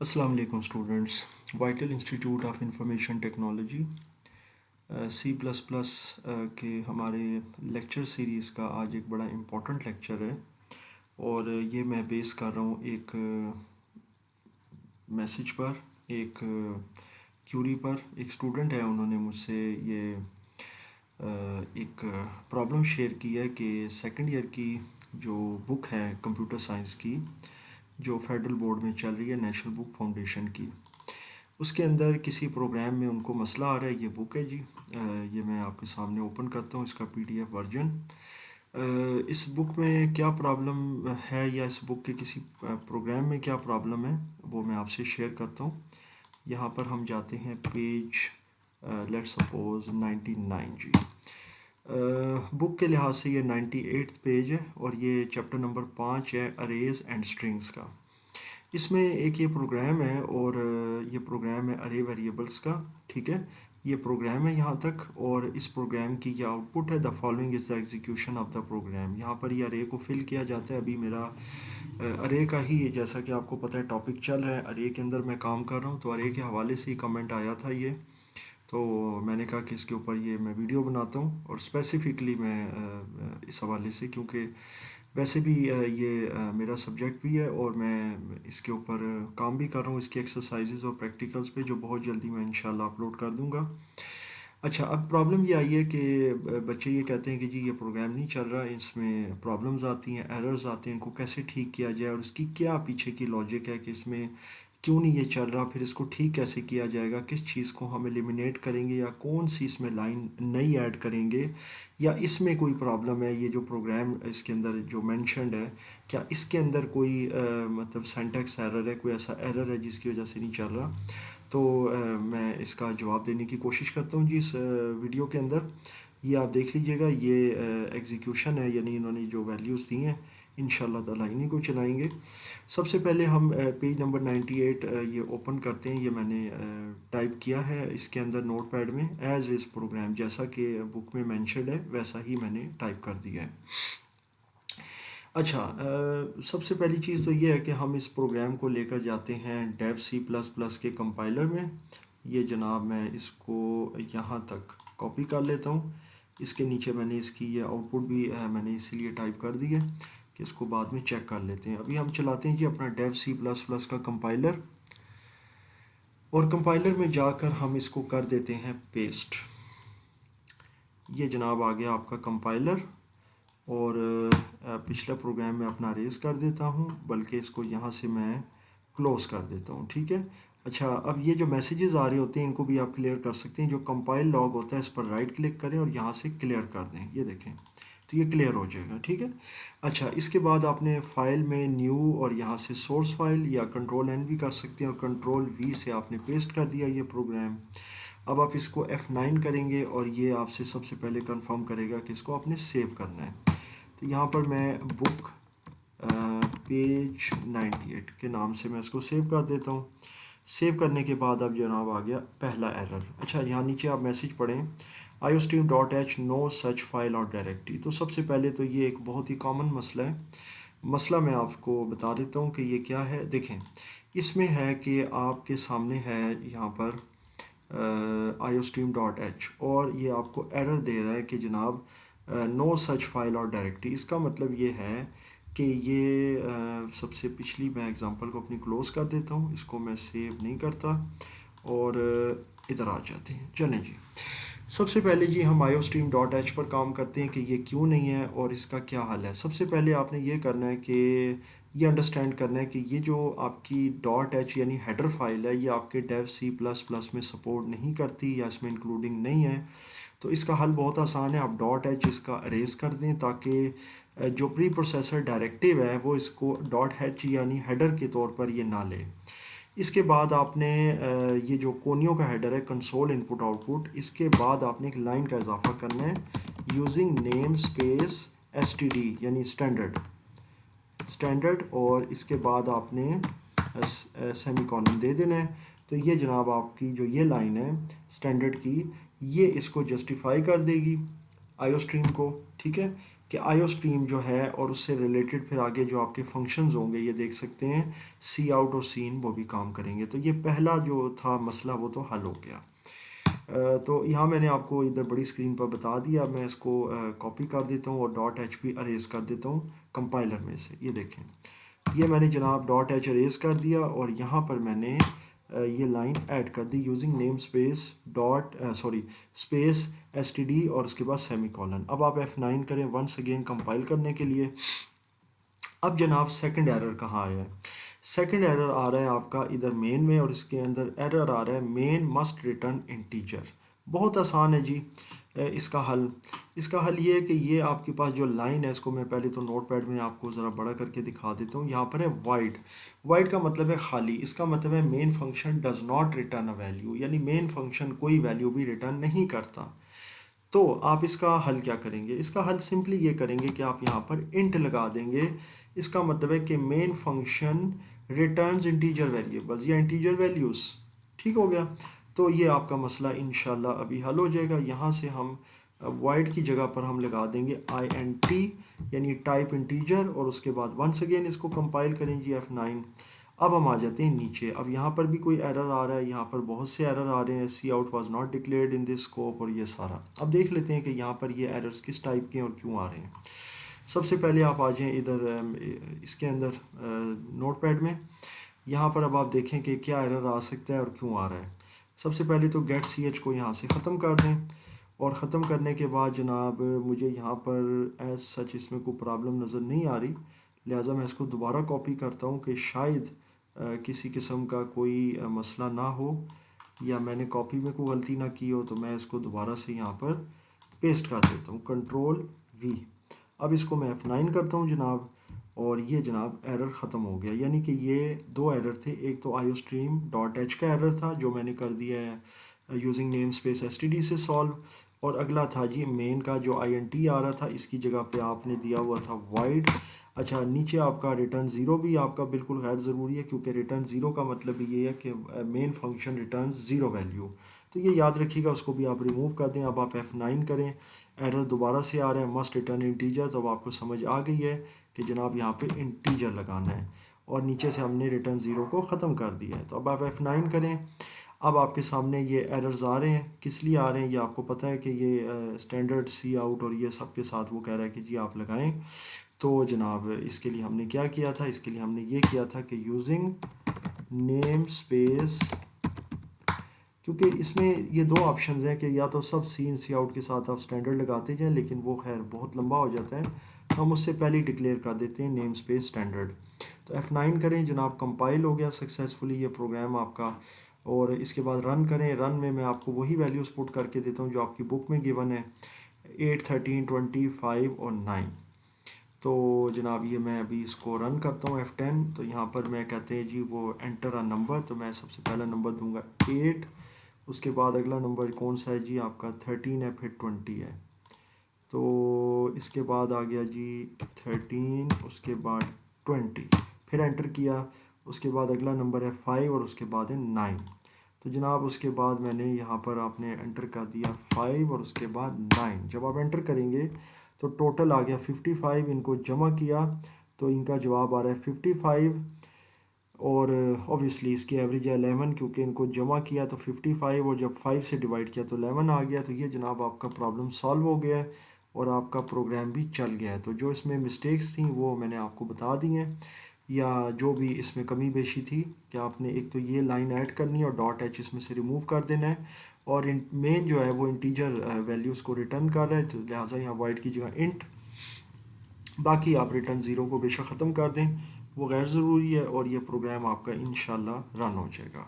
अस्सलाम वालेकुम students. Vital institute of information technology C plus plus के हमारे लेक्चर सीरीज़ का आज एक बड़ा इम्पोर्टेंट लेक्चर है और ये मैं बेस कर रहा हूँ एक मैसेज पर, एक क्यूरी पर। एक स्टूडेंट है, उन्होंने मुझसे ये एक प्रॉब्लम शेयर की है कि सेकंड ईयर की जो बुक है कंप्यूटर साइंस की, जो फेडरल बोर्ड में चल रही है, नेशनल बुक फाउंडेशन की, उसके अंदर किसी प्रोग्राम में उनको मसला आ रहा है। ये बुक है जी, ये मैं आपके सामने ओपन करता हूँ इसका पीडीएफ वर्जन। इस बुक में क्या प्रॉब्लम है या इस बुक के किसी प्रोग्राम में क्या प्रॉब्लम है वो मैं आपसे शेयर करता हूँ। यहाँ पर हम जाते हैं पेज लेट्स सपोज 99 जी। बुक के लिहाज से ये 98th पेज है और ये चैप्टर नंबर 5 है, अरेज एंड स्ट्रिंग्स का। इसमें एक ये प्रोग्राम है और ये प्रोग्राम है अरे वेरिएबल्स का। ठीक है, ये प्रोग्राम है यहाँ तक और इस प्रोग्राम की ये आउटपुट है, the following is the execution of the program. यहाँ पर ये अरे को फिल किया जाता है। अभी मेरा अरे का ही, जैसा कि आपको पता है, टॉपिक चल रहा है, अरे के अंदर मैं काम कर रहा हूँ, तो अरे के हवाले से ही कमेंट आया था ये, तो मैंने कहा कि इसके ऊपर ये मैं वीडियो बनाता हूँ और स्पेसिफ़िकली मैं इस हवाले से, क्योंकि वैसे भी ये मेरा सब्जेक्ट भी है और मैं इसके ऊपर काम भी कर रहा हूँ, इसकी एक्सरसाइजेज और प्रैक्टिकल्स पे, जो बहुत जल्दी मैं इंशाल्लाह अपलोड कर दूँगा। अच्छा, अब प्रॉब्लम ये आई है कि बच्चे ये कहते हैं कि जी ये प्रोग्राम नहीं चल रहा, इसमें प्रॉब्लम्स आती हैं, एरर्स आते हैं, इनको कैसे ठीक किया जाए और उसकी क्या पीछे की लॉजिक है कि इसमें क्यों नहीं ये चल रहा, फिर इसको ठीक कैसे किया जाएगा, किस चीज़ को हम एलिमिनेट करेंगे या कौन सी इसमें लाइन नई ऐड करेंगे, या इसमें कोई प्रॉब्लम है, ये जो प्रोग्राम इसके अंदर जो मेंशन्ड है, क्या इसके अंदर कोई मतलब सिंटैक्स एरर है, कोई ऐसा एरर है जिसकी वजह से नहीं चल रहा। तो मैं इसका जवाब देने की कोशिश करता हूँ जी इस वीडियो के अंदर। ये आप देख लीजिएगा, ये एग्जीक्यूशन है, यानी इन्होंने जो वैल्यूज़ दी हैं इंशाल्लाह ताला इन्हीं को चलाएंगे। सबसे पहले हम पेज नंबर 98 ये ओपन करते हैं। ये मैंने टाइप किया है इसके अंदर नोट पैड में, एज इज़ प्रोग्राम, जैसा कि बुक में मैंशन्ड है वैसा ही मैंने टाइप कर दिया है। अच्छा, सबसे पहली चीज़ तो ये है कि हम इस प्रोग्राम को लेकर जाते हैं डेव सी प्लस प्लस के कंपाइलर में। ये जनाब मैं इसको यहाँ तक कॉपी कर लेता हूँ। इसके नीचे मैंने इसकी ये आउटपुट भी मैंने इसीलिए टाइप कर दी है कि इसको बाद में चेक कर लेते हैं। अभी हम चलाते हैं जी अपना डेव सी प्लस प्लस का कंपाइलर और कंपाइलर में जाकर हम इसको कर देते हैं पेस्ट। ये जनाब आ गया आपका कंपाइलर और पिछला प्रोग्राम मैं अपना रेज़ कर देता हूँ, बल्कि इसको यहाँ से मैं क्लोज़ कर देता हूँ। ठीक है। अच्छा, अब ये जो मैसेजेस आ रहे होते हैं इनको भी आप क्लियर कर सकते हैं। जो कंपाइल लॉग होता है इस पर राइट क्लिक करें और यहाँ से क्लियर कर दें, ये देखें तो ये क्लियर हो जाएगा। ठीक है। अच्छा, इसके बाद आपने फ़ाइल में न्यू और यहाँ से सोर्स फाइल या कंट्रोल एन भी कर सकते हैं और कंट्रोल वी से आपने पेस्ट कर दिया ये प्रोग्राम। अब आप इसको F9 करेंगे और ये आपसे सबसे पहले कंफर्म करेगा कि इसको आपने सेव करना है। तो यहाँ पर मैं बुक पेज 98 के नाम से मैं इसको सेव कर देता हूँ। सेव करने के बाद अब जनाब आ गया पहला एरर। अच्छा, यहाँ नीचे आप मैसेज पढ़ें, iostream.h नो सच फाइल और डायरेक्टरी। तो सबसे पहले तो ये एक बहुत ही कॉमन मसला है। मसला मैं आपको बता देता हूँ कि ये क्या है। देखें, इसमें है कि आपके सामने है यहाँ पर iostream.h और ये आपको एरर दे रहा है कि जनाब नो सच फाइल और डायरेक्टरी। इसका मतलब ये है कि ये सबसे पिछली मैं एग्ज़ाम्पल को अपनी क्लोज़ कर देता हूँ, इसको मैं सेव नहीं करता और इधर आ जाते हैं। चलें जी, सबसे पहले जी हम iostream.h पर काम करते हैं कि ये क्यों नहीं है और इसका क्या हल है। सबसे पहले आपने ये करना है कि ये अंडरस्टैंड करना है कि ये जो आपकी .h यानी हेडर फाइल है, ये आपके डेव सी प्लस प्लस में सपोर्ट नहीं करती या इसमें इंक्लूडिंग नहीं है। तो इसका हल बहुत आसान है, आप .h इसका अरेज कर दें ताकि जो प्री प्रोसेसर डायरेक्टिव है वो इसको .h यानी हेडर के तौर पर ये ना ले। इसके बाद आपने ये जो कोनियों का हेडर है, कंसोल इनपुट आउटपुट, इसके बाद आपने एक लाइन का इजाफा करना है यूजिंग नेम स्पेस std यानी स्टैंडर्ड और इसके बाद आपने सेमीकोलन दे देना है। तो ये जनाब आपकी जो ये लाइन है स्टैंडर्ड की, ये इसको जस्टिफाई कर देगी आईओस्ट्रीम को। ठीक है, कि आईओ स्ट्रीम जो है और उससे रिलेटेड फिर आगे जो आपके फंक्शंस होंगे ये देख सकते हैं, सी आउट और सी इन वो भी काम करेंगे। तो ये पहला जो था मसला वो तो हल हो गया। तो यहाँ मैंने आपको इधर बड़ी स्क्रीन पर बता दिया। मैं इसको कॉपी कर देता हूँ और डॉट एच पी अरेज कर देता हूँ कंपाइलर में से। ये देखें, ये मैंने जनाब डॉट एच अरेज कर दिया और यहाँ पर मैंने ये लाइन ऐड कर दी using name space dot space STD और उसके बाद सेमीकोलन। अब आप F9 करें वंस अगेन कंपाइल करने के लिए। अब जनाब सेकंड एरर कहाँ आया है? सेकंड एरर आ रहा है आपका इधर मेन में और इसके अंदर एरर आ रहा है मेन मस्ट रिटर्न इंटीजर। बहुत आसान है जी इसका हल ये है कि ये आपके पास जो लाइन है इसको मैं पहले तो नोटपैड में आपको ज़रा बड़ा करके दिखा देता हूँ। यहाँ पर है वाइड का मतलब है खाली। इसका मतलब है main function does not return a value, यानी मेन फंक्शन कोई वैल्यू भी रिटर्न नहीं करता। तो आप इसका हल क्या करेंगे? इसका हल सिंपली ये करेंगे कि आप यहाँ पर इंट लगा देंगे। इसका मतलब है कि main function returns integer variables या इंटीजर वैल्यूज़। ठीक हो गया। तो ये आपका मसला इंशाल्लाह अभी हल हो जाएगा। यहाँ से हम वाइड की जगह पर हम लगा देंगे INT यानी टाइप इंटीजर और उसके बाद वंस अगेन इसको कंपाइल करें जी F9। अब हम आ जाते हैं नीचे। अब यहाँ पर भी कोई एरर आ रहा है, यहाँ पर बहुत से एरर आ रहे हैं, cout was not declared in this scope और ये सारा। अब देख लेते हैं कि यहाँ पर ये एरर्स किस टाइप के हैं और क्यों आ रहे हैं। सबसे पहले आप आ जाएँ इधर इसके अंदर नोटपैड में। यहाँ पर अब आप देखें कि क्या एरर आ सकता है और क्यों आ रहा है। सबसे पहले तो गेट ch को यहाँ से ख़त्म कर दें और ख़त्म करने के बाद जनाब मुझे यहाँ पर एज सच इसमें कोई प्रॉब्लम नज़र नहीं आ रही, लिहाजा मैं इसको दोबारा कॉपी करता हूँ कि शायद किसी किस्म का कोई मसला ना हो या मैंने कॉपी में कोई गलती ना की हो। तो मैं इसको दोबारा से यहाँ पर पेस्ट कर देता हूँ, Ctrl+V। अब इसको मैं F9 करता हूँ जनाब और ये जनाब एरर ख़त्म हो गया। यानी कि ये दो एरर थे, एक तो iostream.h का एरर था जो मैंने कर दिया है यूजिंग नेम स्पेस std से सॉल्व, और अगला था जी मेन का जो INT आ रहा था, इसकी जगह पे आपने दिया हुआ था वाइड। अच्छा, नीचे आपका रिटर्न ज़ीरो भी आपका बिल्कुल गैर ज़रूरी है क्योंकि रिटर्न ज़ीरो का मतलब ये है कि main function return zero value. तो ये याद रखिएगा, उसको भी आप रिमूव कर दें। अब आप F9 करें, एरर दोबारा से आ रहा है मस्ट रिटर्न इंटीजर। तो अब आपको समझ आ गई है कि जनाब यहाँ पे इंटीजर लगाना है और नीचे से हमने रिटर्न ज़ीरो को ख़त्म कर दिया है। तो अब आप F9 करें। अब आपके सामने ये एरर्स आ रहे हैं, किस लिए आ रहे हैं ये आपको पता है कि ये स्टैंडर्ड सी आउट और ये सब के साथ वो कह रहा है कि जी आप लगाएं। तो जनाब इसके लिए हमने क्या किया था? इसके लिए हमने ये किया था कि यूजिंग नेम स्पेस, क्योंकि इसमें ये दो ऑप्शंस हैं कि या तो सब सी इन सी आउट के साथ आप स्टैंडर्ड लगाते जाएं, लेकिन वो खैर बहुत लंबा हो जाता है, हम उससे पहले ही डिक्लेयर कर देते हैं नेम स्पेस स्टैंडर्ड। तो F9 करें जनाब, कंपाइल हो गया सक्सेसफुली ये प्रोग्राम आपका, और इसके बाद रन करें। रन में मैं आपको वही वैल्यूज़ पुट करके देता हूँ जो आपकी बुक में गिवन है, 8, 13, 20, 5 और 9। तो जनाब ये मैं अभी इसको रन करता हूँ F10। तो यहाँ पर मैं कहते हैं जी वो एंटर अ नंबर, तो मैं सबसे पहला नंबर दूंगा 8, उसके बाद अगला नंबर कौन सा है जी आपका 13 है, फिर 20 है। तो इसके बाद आ गया जी 13, उसके बाद 20, फिर एंटर किया। उसके बाद अगला नंबर है 5 और उसके बाद है 9। तो जनाब उसके बाद मैंने यहाँ पर आपने एंटर कर दिया 5 और उसके बाद 9। जब आप एंटर करेंगे तो टोटल आ गया 55। इनको जमा किया तो इनका जवाब आ रहा है 55 और ऑब्वियसली इसकी एवरेज है 11 क्योंकि इनको जमा किया तो 55 और जब 5 से डिवाइड किया तो 11 आ गया। तो ये जनाब आपका प्रॉब्लम सॉल्व हो गया है और आपका प्रोग्राम भी चल गया है। तो जो इसमें मिस्टेक्स थी वो मैंने आपको बता दी हैं, या जो भी इसमें कमी पेशी थी कि आपने एक तो ये लाइन ऐड करनी है और डॉट एच इसमें से रिमूव कर देना है, और मेन जो है वो इंटीजर वैल्यूज़ को रिटर्न कर रहा है, तो लिहाजा यहाँ वाइड की जगह इंट। बाकी आप रिटर्न ज़ीरो को बेशक ख़त्म कर दें, वो गैर ज़रूरी है और ये प्रोग्राम आपका इंशाल्लाह रन हो जाएगा।